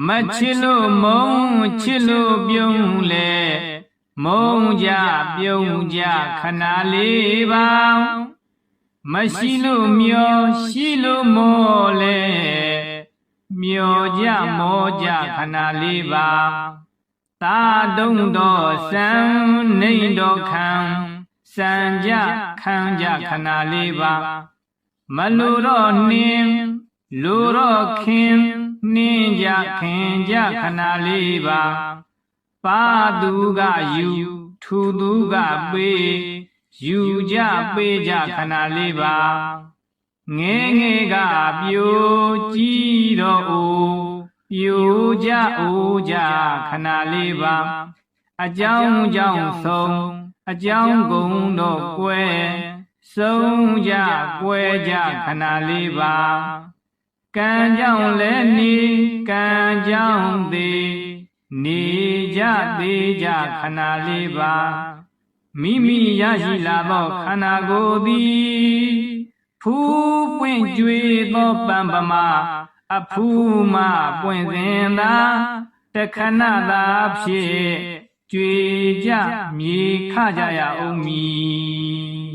မချစ်လို့မုန်းချစ်လို့ပြုံးလေမုန်းကြပြုံးကြခဏလေးပါမရှိလို့မျောရှိလို့မောလေမျောကြမောကြခဏလေးပါသာတုံးတော်စံနေတော်ခံစံကြခံကြခဏလေးပါမလိုတော့နှင်းလိုတော့ခင်နှင်းကြခင်ကြခဏလေးပါပါသူကယူထူသူကပေးယူကြပေးကြခဏလေးပါငယ်ငယ်ကပြိုကြည့်တော့အိုပြိုကြအိုကြခဏလေးပါအကြောင်းကြောင့်ဆုံးအကြောင်းကုန်တော့ကွယ်ဆုံးကြကွယ်ကြခဏလေးပါကံကြောင့်လည်းနေကံကြောင့်သေးနေကြသေးကြခဏလေးပါမိမိရရှိလာသောခန္ဓာကိုယ်သည်ဖူးပွင့်ကြွေသောပံပမာအဖူးမှပွင့်စဉ်သာတခဏသာဖြစ်ကြွေကြမြေခကြရအောင်မည်